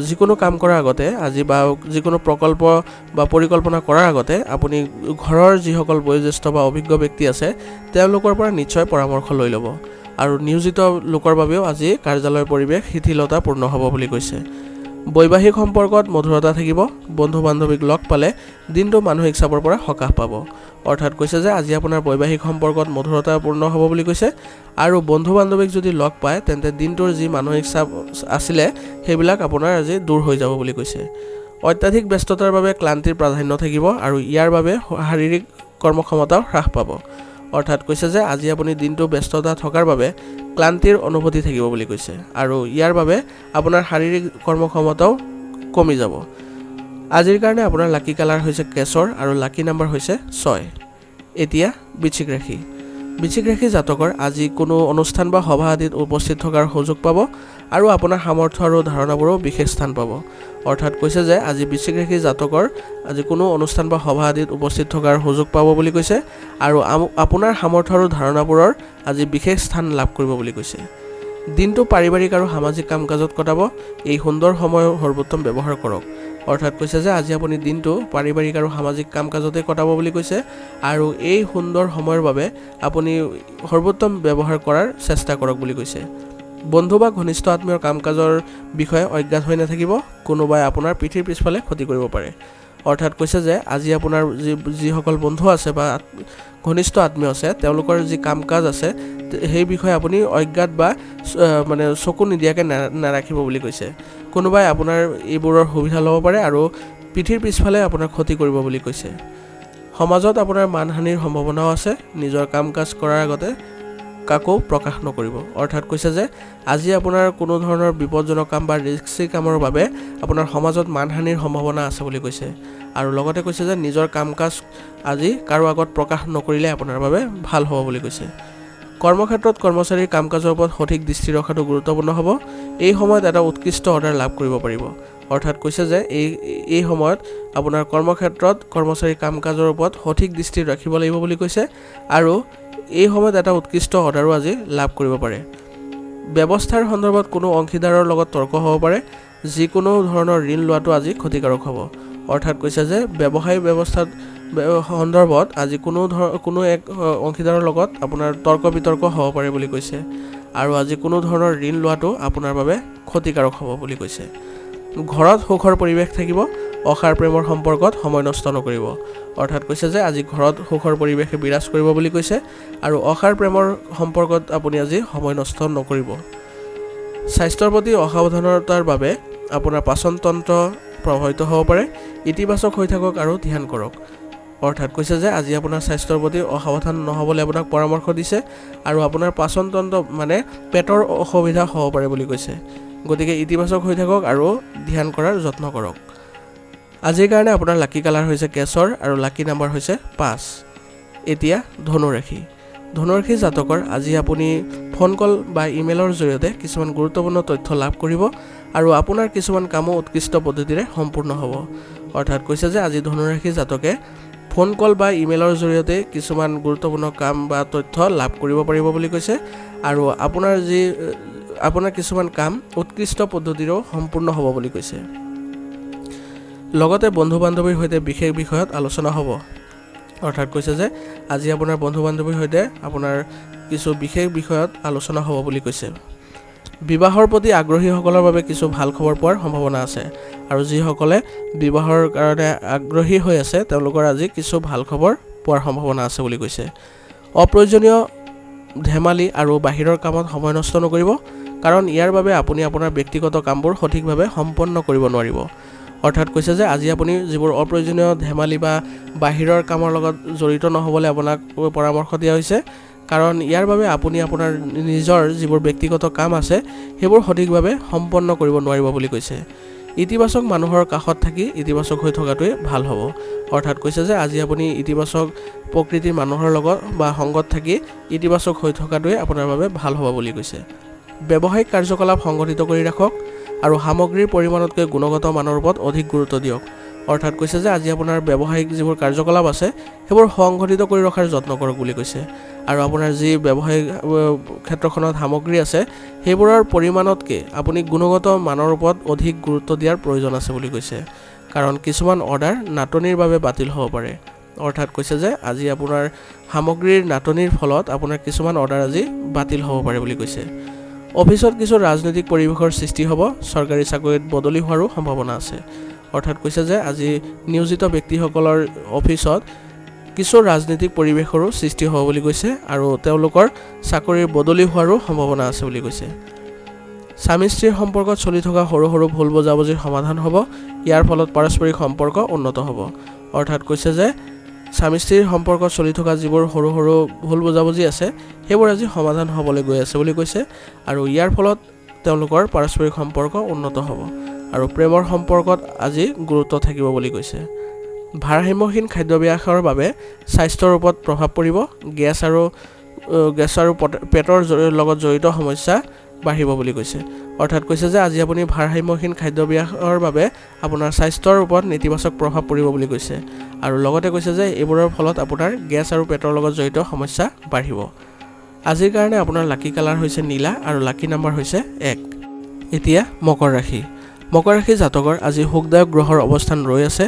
যিকোনো কাম কৰাৰ আগতে আজি বা যিকোনো প্ৰকল্প বা পৰিকল্পনা কৰাৰ আগতে আপুনি ঘৰৰ যিসকল বয়োজ্যেষ্ঠ বা অভিজ্ঞ ব্যক্তি আছে তেওঁলোকৰ পৰা নিশ্চয় পৰামৰ্শ লৈ ল'ব আৰু নিয়োজিত লোকৰ বাবেও আজি কাৰ্যালয়ৰ পৰিৱেশ শিথিলতাপূৰ্ণ হ'ব বুলি কৈছে। বৈবাহিক সম্পৰ্কত মধুৰতা থাকিব। বন্ধু বান্ধৱীক লগ পালে দিনটো মানসিক চাপৰ পৰা সকাহ পাব। অৰ্থাৎ কৈছে যে আজি আপোনাৰ বৈবাহিক সম্পৰ্কত মধুৰতাপূৰ্ণ হ'ব বুলি কৈছে আৰু বন্ধু বান্ধৱীক যদি লগ পায় তেন্তে দিনটোৰ যি মানসিক চাপ আছিলে সেইবিলাক আপোনাৰ আজি দূৰ হৈ যাব বুলি কৈছে। অত্যাধিক ব্যস্ততাৰ বাবে ক্লান্তিৰ প্ৰাধান্য থাকিব আৰু ইয়াৰ বাবে শাৰীৰিক কৰ্মক্ষমতাও হ্ৰাস পাব। অৰ্থাৎ কৈছে যে আজি আপুনি দিনটো ব্যস্ততা থকাৰ বাবে ক্লান্তিৰ অনুভূতি থাকিব বুলি কৈছে আৰু ইয়াৰ বাবে আপোনাৰ শাৰীৰিক কৰ্মক্ষমতাও কমি যাব। আজিৰ কাৰণে আপোনাৰ লাকি কালাৰ হৈছে কেশৰ আৰু লাকি নাম্বাৰ হৈছে 6। এতিয়া বৃশ্চিক ৰাশি। বৃশ্চিক ৰাশি জাতকৰ আজি কোনো অনুষ্ঠান বা সভা আদিত উপস্থিত থকাৰ সুযোগ পাব আৰু আপোনাৰ সামৰ্থ্য আৰু ধাৰণাবোৰো বিশেষ স্থান পাব। অৰ্থাৎ কৈছে যে আজি বৃশ্চিক ৰাশি জাতকৰ আজি কোনো অনুষ্ঠান বা সভা আদিত উপস্থিত থকাৰ সুযোগ পাব বুলি কৈছে আৰু আপোনাৰ সামৰ্থ্য আৰু ধাৰণাবোৰৰ আজি বিশেষ স্থান লাভ কৰিব বুলি কৈছে। দিনটো পাৰিবাৰিক আৰু সামাজিক কাম কাজত কটাব। এই সুন্দৰ সময় সৰ্বোত্তম ব্যৱহাৰ কৰক। অৰ্থাৎ কৈছে যে আজি আপুনি দিনটো পাৰিবাৰিক আৰু সামাজিক কাম কাজতে কটাব বুলি কৈছে আৰু এই সুন্দৰ সময়ৰ বাবে আপুনি সৰ্বোত্তম ব্যৱহাৰ কৰাৰ চেষ্টা কৰক বুলি কৈছে। বন্ধু বা ঘনিষ্ঠ আত্মীয়ৰ কাম কাজৰ বিষয়ে অজ্ঞাত হৈ নাথাকিব। কোনোবাই আপোনাৰ পিঠিৰ পিছফালে ক্ষতি কৰিব পাৰে। অৰ্থাৎ কৈছে যে আজি আপোনাৰ যিসকল বন্ধু আছে বা ঘনিষ্ঠ আত্মীয় আছে তেওঁলোকৰ যি কাম কাজ আছে সেই বিষয়ে আপুনি অজ্ঞাত বা মানে চকু নিদিয়াকৈ নাৰাখিব বুলি কৈছে। কোনোবাই আপোনাৰ এইবোৰৰ সুবিধা ল'ব পাৰে আৰু পিঠিৰ পিছফালে আপোনাৰ ক্ষতি কৰিব বুলি কৈছে। সমাজত আপোনাৰ মানহানিৰ সম্ভাৱনাও আছে। নিজৰ কাম কাজ কৰাৰ আগতে কাকো প্ৰকাশ নকৰিব। অৰ্থাৎ কৈছে যে আজি আপোনাৰ কোনো ধৰণৰ বিপদজনক কাম বা ৰিস্কি কামৰ বাবে আপোনাৰ সমাজত মানহানিৰ সম্ভাৱনা আছে বুলি কৈছে আৰু লগতে কৈছে যে নিজৰ কাম কাজ আজি কাৰো আগত প্ৰকাশ নকৰিলে আপোনাৰ বাবে ভাল হ'ব বুলি কৈছে। কৰ্মক্ষেত্ৰত কৰ্মচাৰীৰ কাম কাজৰ ওপৰত সঠিক দৃষ্টি ৰখাটো গুৰুত্বপূৰ্ণ হ'ব। এই সময়ত এটা উৎকৃষ্ট অৰ্ডাৰ লাভ কৰিব পাৰিব। অৰ্থাৎ কৈছে যে এই সময়ত আপোনাৰ কৰ্মক্ষেত্ৰত কৰ্মচাৰীৰ কাম কাজৰ ওপৰত সঠিক দৃষ্টি ৰাখিব লাগিব বুলি কৈছে আৰু এই সময়ত এটা উৎকৃষ্ট অৰ্ডাৰো আজি লাভ কৰিব পাৰে। ব্যৱস্থাৰ সন্দৰ্ভত কোনো অংশীদাৰৰ লগত তৰ্ক হ'ব পাৰে। যিকোনো ধৰণৰ ঋণ লোৱাটো আজি ক্ষতিকাৰক হ'ব। অৰ্থাৎ কৈছে যে ব্যৱসায় ব্যৱস্থাত সন্দৰ্ভত আজি কোনো এক অংশীদাৰৰ লগত আপোনাৰ তৰ্ক বিতৰ্ক হ'ব পাৰে বুলি কৈছে আৰু আজি কোনো ধৰণৰ ঋণ লোৱাটো আপোনাৰ বাবে ক্ষতিকাৰক হ'ব বুলি কৈছে। ঘৰত সুখৰ পৰিৱেশ থাকিব। অসাৰ প্ৰেমৰ সম্পৰ্কত সময় নষ্ট নকৰিব। অৰ্থাৎ কৈছে যে আজি ঘৰত সুখৰ পৰিৱেশে বিৰাজ কৰিব বুলি কৈছে আৰু অসাৰ প্ৰেমৰ সম্পৰ্কত আপুনি আজি সময় নষ্ট নকৰিব। স্বাস্থ্যৰ প্ৰতি অসাৱধানতাৰ বাবে আপোনাৰ পাচনতন্ত্ৰ প্ৰভাৱিত হ'ব পাৰে। ইতিবাচক হৈ থাকক আৰু ধ্যান কৰক। অৰ্থাৎ কৈছে যে আজি আপোনাৰ স্বাস্থ্যৰ প্ৰতি অসাৱধান নহ'বলৈ আপোনাক পৰামৰ্শ দিছে আৰু আপোনাৰ পাচনতন্ত্ৰ মানে পেটৰ অসুবিধা হ'ব পাৰে বুলি কৈছে। গতিকে ইতিবাচক হৈ থাকক আৰু ধ্যান কৰাৰ যত্ন কৰক। আজিৰ কাৰণে আপোনাৰ লাকি কালাৰ হৈছে কেশৰ আৰু লাকি নাম্বাৰ হৈছে 5। এতিয়া ধনুৰাশি। ধনুৰাশি জাতকৰ আজি আপুনি ফোন কল বা ইমেইলৰ জৰিয়তে কিছুমান গুৰুত্বপূৰ্ণ তথ্য লাভ কৰিব আৰু আপোনাৰ কিছুমান কামো উৎকৃষ্ট পদ্ধতিৰে সম্পূৰ্ণ হ'ব। অৰ্থাৎ কৈছে যে আজি ধনুৰাশি জাতকে ফোন কল বা ইমেইলৰ জৰিয়তে কিছুমান গুৰুত্বপূৰ্ণ কাম বা তথ্য লাভ কৰিব পাৰিব বুলি কৈছে আৰু আপোনাৰ কিছুমান কাম উৎকৃষ্ট পদ্ধতিৰেও সম্পূৰ্ণ হ'ব বুলি কৈছে। লগতে বন্ধু বান্ধৱীৰ সৈতে বিশেষ বিষয়ত আলোচনা হ'ব। অৰ্থাৎ কৈছে যে আজি আপোনাৰ বন্ধু বান্ধৱীৰ সৈতে আপোনাৰ কিছু বিশেষ বিষয়ত আলোচনা হ'ব বুলি কৈছে। বিবাহৰ প্ৰতি আগ্ৰহীসকলৰ বাবে কিছু ভাল খবৰ পোৱাৰ সম্ভাৱনা আছে আৰু যিসকলে বিবাহৰ কাৰণে আগ্ৰহী হৈ আছে তেওঁলোকৰ আজি কিছু ভাল খবৰ পোৱাৰ সম্ভাৱনা আছে বুলি কৈছে। অপ্ৰয়োজনীয় ধেমালি আৰু বাহিৰৰ কামত সময় নষ্ট নকৰিব কাৰণ ইয়াৰ বাবে আপুনি আপোনাৰ ব্যক্তিগত কামবোৰ সঠিকভাৱে সম্পন্ন কৰিব নোৱাৰিব। অৰ্থাৎ কৈছে যে আজি আপুনি যিবোৰ অপ্ৰয়োজনীয় ধেমালি বা বাহিৰৰ কামৰ লগত জড়িত নহ'বলৈ আপোনাক পৰামৰ্শ দিয়া হৈছে কাৰণ ইয়াৰ বাবে আপুনি আপোনাৰ নিজৰ যিবোৰ ব্যক্তিগত কাম আছে সেইবোৰ সঠিকভাৱে সম্পন্ন কৰিব নোৱাৰিব বুলি কৈছে। ইতিবাচক মানুহৰ কাষত থাকি ইতিবাচক হৈ থকাটোৱে ভাল হ'ব। অৰ্থাৎ কৈছে যে আজি আপুনি ইতিবাচক প্ৰকৃতিৰ মানুহৰ লগত বা সংগত থাকি ইতিবাচক হৈ থকাটোৱে আপোনাৰ বাবে ভাল হ'ব বুলি কৈছে। ব্যৱসায়িক কাৰ্যকলাপ সংগঠিত কৰি ৰাখক আৰু সামগ্ৰীৰ পৰিমাণতকৈ গুণগত মানৰ ওপৰত অধিক গুৰুত্ব দিয়ক। অৰ্থাৎ কৈছে যে আজি আপোনাৰ ব্যৱসায়িক যিবোৰ কাৰ্যকলাপ আছে সেইবোৰ সংগঠিত কৰি ৰখাৰ যত্ন কৰক বুলি কৈছে আৰু আপোনাৰ যি ব্যৱসায়িক ক্ষেত্ৰখনত সামগ্ৰী আছে সেইবোৰৰ পৰিমাণতকৈ আপুনি গুণগত মানৰ ওপৰত অধিক গুৰুত্ব দিয়াৰ প্ৰয়োজন আছে বুলি কৈছে কাৰণ কিছুমান অৰ্ডাৰ নাটনিৰ বাবে বাতিল হ'ব পাৰে। অৰ্থাৎ কৈছে যে আজি আপোনাৰ সামগ্ৰীৰ নাটনিৰ ফলত আপোনাৰ কিছুমান অৰ্ডাৰ আজি বাতিল হ'ব পাৰে বুলি কৈছে। অফিচত কিছু ৰাজনৈতিক পৰিৱেশৰ সৃষ্টি হ'ব। চৰকাৰী চাকৰিত বদলি হোৱাৰো সম্ভাৱনা আছে। অৰ্থাৎ কৈছে যে আজি নিয়োজিত ব্যক্তিসকলৰ অফিচত কিছু ৰাজনৈতিক পৰিৱেশৰো সৃষ্টি হ'ব বুলি কৈছে আৰু তেওঁলোকৰ চাকৰিৰ বদলি হোৱাৰো সম্ভাৱনা আছে বুলি কৈছে। স্বামী স্ত্ৰীৰ সম্পৰ্কত চলি থকা সৰু সৰু ভুল বুজাবুজিৰ সমাধান হ'ব। ইয়াৰ ফলত পাৰস্পৰিক সম্পৰ্ক উন্নত হ'ব। অৰ্থাৎ কৈছে যে স্বামী স্ত্ৰীৰ সম্পৰ্কত চলি থকা যিবোৰ সৰু সৰু ভুল বুজাবুজি আছে সেইবোৰ আজি সমাধান হ'বলৈ গৈ আছে বুলি কৈছে আৰু ইয়াৰ ফলত তেওঁলোকৰ পাৰস্পৰিক সম্পৰ্ক উন্নত হ'ব আৰু প্ৰেমৰ সম্পৰ্কত আজি গুৰুত্ব থাকিব বুলি কৈছে। ভাৰসাম্যহীন খাদ্যাভ্যাসৰ বাবে স্বাস্থ্যৰ ওপৰত প্ৰভাৱ পৰিব। গেছ আৰু গেছ আৰু পেটৰ লগত জড়িত সমস্যা বাঢ়িব বুলি কৈছে। অৰ্থাৎ কৈছে যে আজি আপুনি ভাৰসাম্যহীন খাদ্যাভ্যাসৰ বাবে আপোনাৰ স্বাস্থ্যৰ ওপৰত নেতিবাচক প্ৰভাৱ পৰিব বুলি কৈছে। আৰু লগতে কৈছে যে এইবোৰৰ ফলত আপোনাৰ গেছ আৰু পেটৰ লগত জড়িত সমস্যা বাঢ়িব। আজিৰ কাৰণে আপোনাৰ লাকি কালাৰ হৈছে নীলা আৰু লাকি নাম্বাৰ হৈছে 1। এতিয়া মকৰ ৰাশি। মকৰ ৰাশি জাতকৰ আজি সুখদায়ক গ্ৰহৰ অৱস্থান ৰৈ আছে।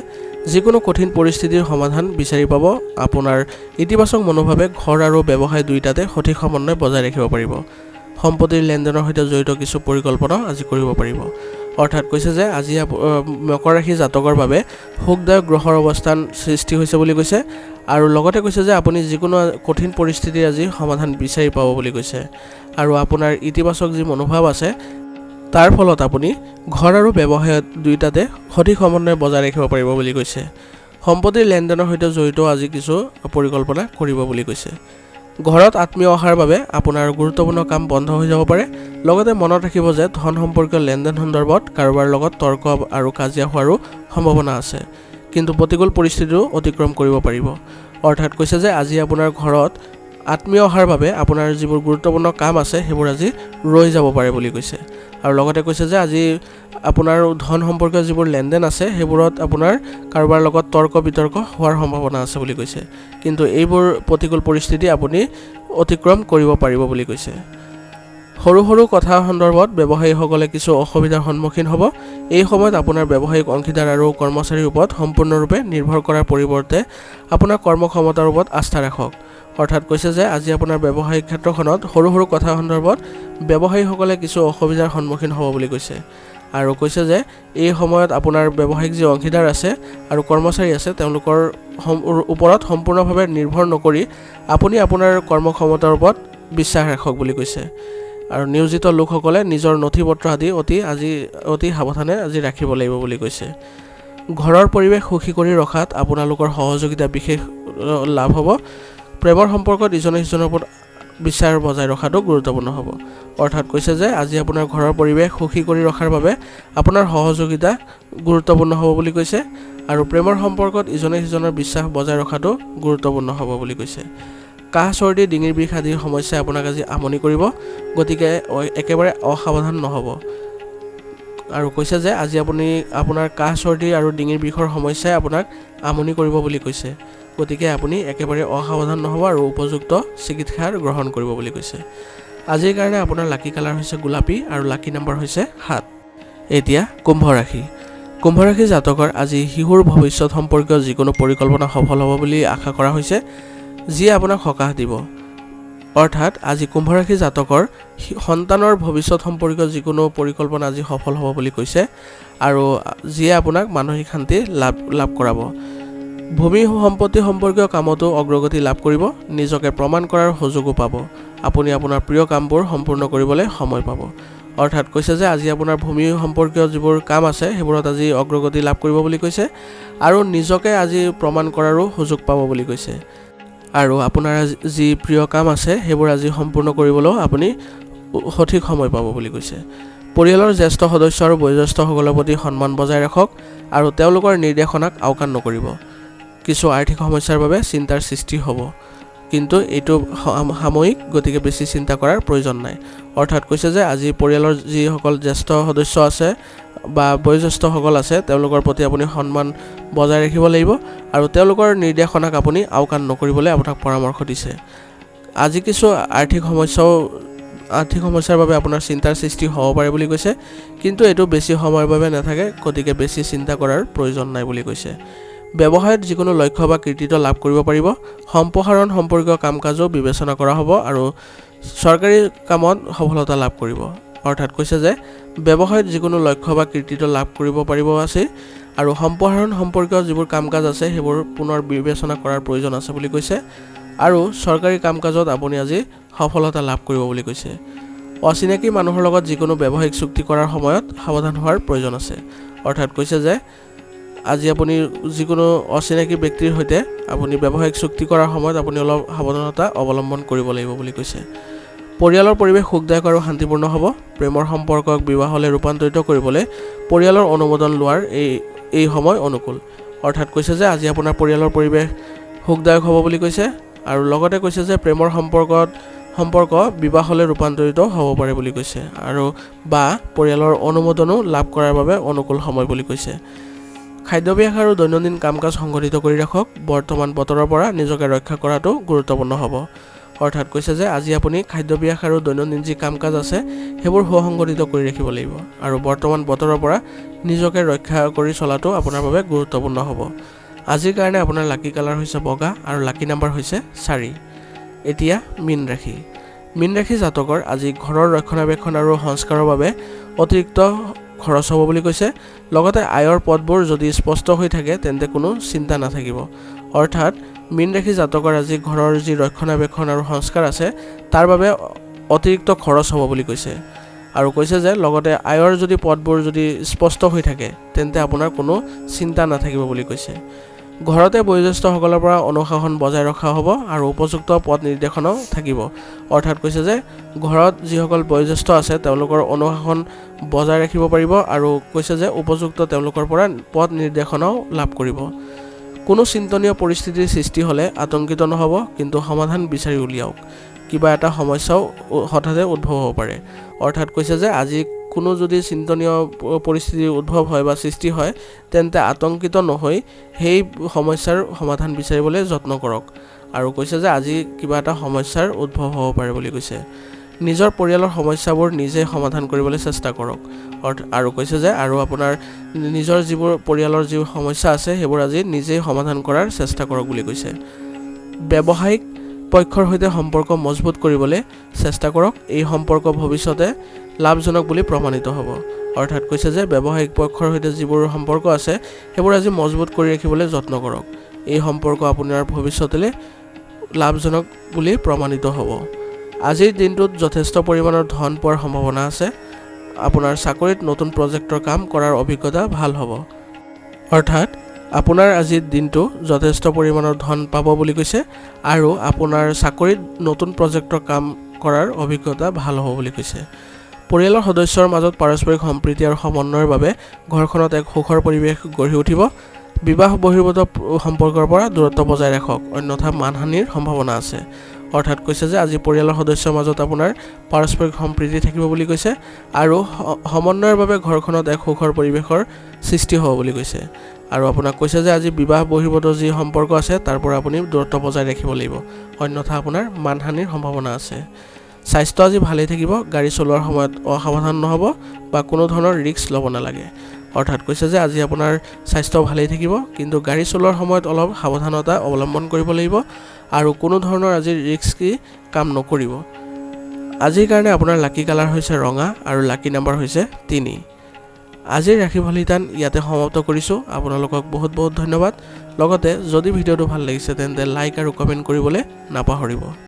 যিকোনো কঠিন পৰিস্থিতিৰ সমাধান বিচাৰি পাব। আপোনাৰ ইতিবাচক মনোভাৱে ঘৰ আৰু ব্যৱসায় দুয়োটাতে সঠিক সমন্বয় বজাই ৰাখিব পাৰিব। সম্পত্তিৰ লেনদেনৰ সৈতে জড়িত কিছু পৰিকল্পনা আজি কৰিব পাৰিব। অৰ্থাৎ কৈছে যে আজি মকৰ ৰাশি জাতকৰ বাবে সুখদায়ক গ্ৰহৰ অৱস্থান সৃষ্টি হৈছে বুলি কৈছে। আৰু লগতে কৈছে যে আপুনি যিকোনো কঠিন পৰিস্থিতিৰ আজি সমাধান বিচাৰি পাব বুলি কৈছে। আৰু আপোনাৰ ইতিবাচক যি মনোভাৱ আছে তাৰ ফলত আপুনি ঘৰ আৰু ব্যৱসায় দুয়োটাতে সঠিক সমন্বয় বজাই ৰাখিব পাৰিব বুলি কৈছে। সম্পত্তিৰ লেনদেনৰ সৈতে জড়িত আজি কিছু পৰিকল্পনা কৰিব বুলি কৈছে। ঘৰত আত্মীয় অহাৰ বাবে আপোনাৰ গুৰুত্বপূৰ্ণ কাম বন্ধ হৈ যাব পাৰে। লগতে মনত ৰাখিব যে ধন সম্পৰ্কীয় লেনদেন সন্দৰ্ভত কাৰোবাৰ লগত তৰ্ক আৰু কাজিয়া হোৱাৰো সম্ভাৱনা আছে, কিন্তু প্ৰতিকূল পৰিস্থিতিও অতিক্ৰম কৰিব পাৰিব। অৰ্থাৎ কৈছে যে আজি আপোনাৰ ঘৰত আত্মীয় অহাৰ বাবে আপোনাৰ যিবোৰ গুৰুত্বপূৰ্ণ কাম আছে সেইবোৰ আজি ৰৈ যাব পাৰে বুলি কৈছে। আৰু লগতে কৈছে যে আজি আপোনাৰ ধন সম্পৰ্কীয় যিবোৰ লেনদেন আছে সেইবোৰত আপোনাৰ কাৰোবাৰ লগত তৰ্ক বিতৰ্ক হোৱাৰ সম্ভাৱনা আছে বুলি কৈছে, কিন্তু এইবোৰ প্ৰতিকূল পৰিস্থিতি আপুনি অতিক্ৰম কৰিব পাৰিব বুলি কৈছে। সৰু সৰু কথা সন্দৰ্ভত ব্যৱসায়ীসকলে কিছু অসুবিধাৰ সন্মুখীন হ'ব। এই সময়ত আপোনাৰ ব্যৱসায়িক অংশীদাৰ আৰু কৰ্মচাৰীৰ ওপৰত সম্পূৰ্ণৰূপে নিৰ্ভৰ কৰাৰ পৰিৱৰ্তে আপোনাৰ কৰ্মক্ষমতাৰ ওপৰত আস্থা ৰাখক। অৰ্থাৎ কৈছে যে আজি আপোনাৰ ব্যৱসায়িক ক্ষেত্ৰখনত সৰু সৰু কথা সন্দৰ্ভত ব্যৱসায়ীসকলে কিছু অসুবিধাৰ সন্মুখীন হ'ব বুলি কৈছে। আৰু কৈছে যে এই সময়ত আপোনাৰ ব্যৱসায়িক যি অংশীদাৰ আছে আৰু কৰ্মচাৰী আছে তেওঁলোকৰ ওপৰত সম্পূৰ্ণভাৱে নিৰ্ভৰ নকৰি আপুনি আপোনাৰ কৰ্মক্ষমতাৰ ওপৰত বিশ্বাস ৰাখক বুলি কৈছে। আৰু নিয়োজিত লোকসকলে নিজৰ নথি পত্ৰ আদি অতি সাৱধানে আজি ৰাখিব লাগিব বুলি কৈছে। ঘৰৰ পৰিৱেশ সুখী কৰি ৰখাত আপোনালোকৰ সহযোগিতা বিশেষ লাভ হ'ব। প্ৰেমৰ সম্পৰ্কত ইজনে সিজনৰ ওপৰত বিশ্বাস বজাই ৰখাটো গুৰুত্বপূৰ্ণ হ'ব। অৰ্থাৎ কৈছে যে আজি আপোনাৰ ঘৰৰ পৰিৱেশ সুখী কৰি ৰখাৰ বাবে আপোনাৰ সহযোগিতা গুৰুত্বপূৰ্ণ হ'ব বুলি কৈছে। আৰু প্ৰেমৰ সম্পৰ্কত ইজনে সিজনৰ বিশ্বাস বজাই ৰখাটো গুৰুত্বপূৰ্ণ হ'ব বুলি কৈছে। কাহ চৰ্দি ডিঙিৰ বিষ আদিৰ সমস্যাই আপোনাক আজি আমনি কৰিব, গতিকে একেবাৰে অসাৱধান নহ'ব। আৰু কৈছে যে আজি আপোনাৰ কাহ চৰ্দি আৰু ডিঙিৰ বিষৰ সমস্যাই আপোনাক আমনি কৰিব বুলি কৈছে, গতিকে আপুনি একেবাৰে অসাৱধান নহ'ব আৰু উপযুক্ত চিকিৎসা গ্ৰহণ কৰিব বুলি কৈছে। আজিৰ কাৰণে আপোনাৰ লাকি কালাৰ হৈছে গোলাপী আৰু লাকি নাম্বাৰ হৈছে 7। এতিয়া কুম্ভ ৰাশি। কুম্ভ ৰাশি জাতকৰ আজি শিশুৰ ভৱিষ্যত সম্পৰ্কীয় যিকোনো পৰিকল্পনা সফল হ'ব বুলি আশা কৰা হৈছে, যিয়ে আপোনাক সকাহ দিব। অৰ্থাৎ আজি কুম্ভ ৰাশি জাতকৰ সন্তানৰ ভৱিষ্যত সম্পৰ্কীয় যিকোনো পৰিকল্পনা আজি সফল হ'ব বুলি কৈছে, আৰু যিয়ে আপোনাক মানসিক শান্তি লাভ কৰাব। ভূমি সম্পত্তি সম্পৰ্কীয় কামতো অগ্ৰগতি লাভ কৰিব। নিজকে প্ৰমাণ কৰাৰ সুযোগো পাব। আপুনি আপোনাৰ প্ৰিয় কামবোৰ সম্পূৰ্ণ কৰিবলৈ সময় পাব। অৰ্থাৎ কৈছে যে আজি আপোনাৰ ভূমি সম্পৰ্কীয় যিবোৰ কাম আছে সেইবোৰত আজি অগ্ৰগতি লাভ কৰিব বুলি কৈছে, আৰু নিজকে আজি প্ৰমাণ কৰাৰো সুযোগ পাব বুলি কৈছে। আৰু আপোনাৰ যি প্ৰিয় কাম আছে সেইবোৰ আজি সম্পূৰ্ণ কৰিবলৈও আপুনি সঠিক সময় পাব বুলি কৈছে। পৰিয়ালৰ জ্যেষ্ঠ সদস্য আৰু বয়োজ্যেষ্ঠসকলৰ প্ৰতি সন্মান বজাই ৰাখক আৰু তেওঁলোকৰ নিৰ্দেশনাক আওকাণ নকৰিব। কিছু আৰ্থিক সমস্যাৰ বাবে চিন্তাৰ সৃষ্টি হ'ব, কিন্তু এইটো সাময়িক, গতিকে বেছি চিন্তা কৰাৰ প্ৰয়োজন নাই। অৰ্থাৎ কৈছে যে আজি পৰিয়ালৰ যিসকল জ্যেষ্ঠ সদস্য আছে বা বয়োজ্যেষ্ঠসকল আছে তেওঁলোকৰ প্ৰতি আপুনি সন্মান বজাই ৰাখিব লাগিব, আৰু তেওঁলোকৰ নিৰ্দেশনাক আপুনি আওকাণ নকৰিবলৈ আপোনাক পৰামৰ্শ দিছে। আজি কিছু আৰ্থিক সমস্যাৰ বাবে আপোনাৰ চিন্তাৰ সৃষ্টি হ'ব পাৰে বুলি কৈছে, কিন্তু এইটো বেছি সময়ৰ বাবে নাথাকে, গতিকে বেছি চিন্তা কৰাৰ প্ৰয়োজন নাই বুলি কৈছে। ব্যৱসায়ত যিকোনো লক্ষ্য বা কৃতিত্ব লাভ কৰিব পাৰিব। সম্প্ৰসাৰণ সম্পৰ্কীয় কাম কাজো বিবেচনা কৰা হ'ব আৰু চৰকাৰী কামত সফলতা লাভ কৰিব। অৰ্থাৎ কৈছে যে ব্যৱসায়ত যিকোনো লক্ষ্য বা কৃতিত্ব লাভ কৰিব পাৰিব আছে, আৰু সম্প্ৰসাৰণ সম্পৰ্কীয় যিবোৰ কাম কাজ আছে সেইবোৰ পুনৰ বিবেচনা কৰাৰ প্ৰয়োজন আছে বুলি কৈছে, আৰু চৰকাৰী কাম কাজত আপুনি আজি সফলতা লাভ কৰিব বুলি কৈছে। অচিনাকি মানুহৰ লগত যিকোনো ব্যৱসায়িক চুক্তি কৰাৰ সময়ত সাৱধান হোৱাৰ প্ৰয়োজন আছে। অৰ্থাৎ কৈছে যে আজি আপুনি যিকোনো অচিনাকি ব্যক্তিৰ সৈতে আপুনি ব্যৱসায়িক চুক্তি কৰাৰ সময়ত আপুনি অলপ সাৱধানতা অৱলম্বন কৰিব লাগিব বুলি কৈছে। পৰিয়ালৰ পৰিৱেশ সুখদায়ক আৰু শান্তিপূৰ্ণ হ'ব। প্ৰেমৰ সম্পৰ্কক বিবাহলৈ ৰূপান্তৰিত কৰিবলৈ পৰিয়ালৰ অনুমোদন লোৱাৰ এই সময় অনুকূল। অৰ্থাৎ কৈছে যে আজি আপোনাৰ পৰিয়ালৰ পৰিৱেশ সুখদায়ক হ'ব বুলি কৈছে, আৰু লগতে কৈছে যে প্ৰেমৰ সম্পৰ্ক বিবাহলৈ ৰূপান্তৰিত হ'ব পাৰে বুলি কৈছে আৰু বা পৰিয়ালৰ অনুমোদনো লাভ কৰাৰ বাবে অনুকূল সময় বুলি কৈছে। খাদ্যাভ্যাস আৰু দৈনন্দিন কাম-কাজ সংগঠিত কৰি ৰাখক। বৰ্তমান বতৰৰ পৰা নিজকে ৰক্ষা কৰাটো গুৰুত্বপূৰ্ণ হ'ব। অৰ্থাৎ কৈছে যে আজি আপুনি খাদ্যাভ্যাস আৰু দৈনন্দিন যি কাম-কাজ আছে সেইবোৰ সুসংগঠিত কৰি ৰাখিব লাগিব আৰু বৰ্তমান বতৰৰ পৰা নিজকে ৰক্ষা কৰি চলাটো আপোনাৰ বাবে গুৰুত্বপূৰ্ণ হ'ব। আজিৰ কাৰণে আপোনাৰ লাকি কালাৰ হৈছে বগা আৰু লাকি নাম্বাৰ হৈছে 4। এতিয়া মীন ৰাশি। মীন ৰাশি জাতকৰ আজি ঘৰৰ ৰক্ষণাবেক্ষণ আৰু সংস্কাৰৰ বাবে অতিৰিক্ত খৰচ হ'ব বুলি কৈছে। লগতে আয়ৰ পথবোৰ যদি স্পষ্ট হৈ থাকে তেন্তে কোনো চিন্তা নাথাকিব। অৰ্থাৎ মীন ৰাশি জাতকৰ আজি ঘৰৰ যি ৰক্ষণাবেক্ষণ আৰু সংস্কাৰ আছে তাৰ বাবে অতিৰিক্ত খৰচ হ'ব বুলি কৈছে আৰু কৈছে যে লগতে আয়ৰ যদি পথবোৰ যদি স্পষ্ট হৈ থাকে তেন্তে আপোনাৰ কোনো চিন্তা নাথাকিব বুলি কৈছে। ঘৰতে বয়োজ্যেষ্ঠসকলৰ পৰা অনুশাসন বজাই ৰখা হ'ব আৰু উপযুক্ত পথ নিৰ্দেশনাও থাকিব। অৰ্থাৎ কৈছে যে ঘৰত যিসকল বয়োজ্যেষ্ঠ আছে তেওঁলোকৰ অনুশাসন বজাই ৰাখিব পাৰিব আৰু কৈছে যে উপযুক্ত তেওঁলোকৰ পৰা পথ নিৰ্দেশনাও লাভ কৰিব। কোনো চিন্তনীয় পৰিস্থিতিৰ সৃষ্টি হ'লে আতংকিত নহ'ব, কিন্তু সমাধান বিচাৰি উলিয়াওক। কিবা এটা সমস্যাও হঠাতে উদ্ভৱ হ'ব পাৰে। অৰ্থাৎ কৈছে যে আজি কোনো যদি চিন্তনীয় পৰিস্থিতিৰ উদ্ভৱ হয় বা সৃষ্টি হয় তেন্তে আতংকিত নহৈ সেই সমস্যাৰ সমাধান বিচাৰিবলৈ যত্ন কৰক আৰু কৈছে যে আজি কিবা এটা সমস্যাৰ উদ্ভৱ হ'ব পাৰে বুলি কৈছে। নিজৰ পৰিয়ালৰ সমস্যাবোৰ নিজে সমাধান কৰিবলৈ চেষ্টা কৰক আৰু কৈছে যে আৰু আপোনাৰ নিজৰ যিবোৰ পৰিয়ালৰ যি সমস্যা আছে সেইবোৰ আজি নিজেই সমাধান কৰাৰ চেষ্টা কৰক বুলি কৈছে। ব্যৱসায়িক পক্ষৰ সৈতে সম্পৰ্ক মজবুত কৰিবলৈ চেষ্টা কৰক। এই সম্পৰ্ক ভৱিষ্যতে লাভজনক বুলি প্ৰমাণিত হ'ব। অৰ্থাৎ কৈছে যে ব্যৱসায়িক পক্ষৰ সৈতে যিবোৰ সম্পৰ্ক আছে সেইবোৰ আজি মজবুত কৰি ৰাখিবলৈ যত্ন কৰক। এই সম্পৰ্ক আপোনাৰ ভৱিষ্যতলৈ লাভজনক বুলি প্ৰমাণিত হ'ব। আজিৰ দিনটোত যথেষ্ট পৰিমাণৰ ধন পোৱাৰ সম্ভাৱনা আছে। আপোনাৰ চাকৰিত নতুন প্ৰজেক্টৰ কাম কৰাৰ অভিজ্ঞতা ভাল হ'ব। অৰ্থাৎ আপোনাৰ আজিৰ দিনটো যথেষ্ট পৰিমাণৰ ধন পাব বুলি কৈছে আৰু আপোনাৰ চাকৰিত নতুন প্ৰজেক্টৰ কাম কৰাৰ অভিজ্ঞতা ভাল হ'ব বুলি কৈছে। পৰিয়ালৰ সদস্যৰ মাজত পাৰস্পৰিক সম্প্ৰীতি আৰু সমন্বয়ৰ বাবে ঘৰখনত এক সুখৰ পৰিৱেশ গঢ়ি উঠিব। বিবাহ বহিৰ্ভূত সম্পৰ্কৰ পৰা দূৰত্ব বজাই ৰাখক, অন্যথা মানহানিৰ সম্ভাৱনা আছে। অৰ্থাৎ কৈছে যে আজি পৰিয়ালৰ সদস্যৰ মাজত আপোনাৰ পাৰস্পৰিক সম্প্ৰীতি থাকিব বুলি কৈছে আৰু সমন্বয়ৰ বাবে ঘৰখনত এক সুখৰ পৰিৱেশৰ সৃষ্টি হ'ব বুলি কৈছে আৰু আপোনাক কৈছে যে আজি বিবাহ বহিৰ্ভূত যি সম্পৰ্ক আছে তাৰ পৰা আপুনি দূৰত্ব বজাই ৰাখিব লাগিব, অন্যথা আপোনাৰ মানহানিৰ সম্ভাৱনা আছে। স্বাস্থ্য আজি ভালেই থাকিব। গাড়ী চলোৱাৰ সময়ত অসাৱধান নহ'ব বা কোনো ধৰণৰ ৰিস্ক ল'ব নালাগে। অৰ্থাৎ কৈছে যে আজি আপোনাৰ স্বাস্থ্য ভালেই থাকিব, কিন্তু গাড়ী চলোৱাৰ সময়ত অলপ সাৱধানতা অৱলম্বন কৰিব লাগিব আৰু কোনো ধৰণৰ আজি ৰিস্কি কাম নকৰিব। আজিৰ কাৰণে আপোনাৰ লাকি কালাৰ হৈছে ৰঙা আৰু লাকি নাম্বাৰ হৈছে 3। আজিৰ ৰাশিফল শিতান ইয়াতে সমাপ্ত কৰিছোঁ। আপোনালোকক বহুত বহুত ধন্যবাদ। লগতে যদি ভিডিঅ'টো ভাল লাগিছে তেন্তে লাইক আৰু কমেণ্ট কৰিবলৈ নাপাহৰিব।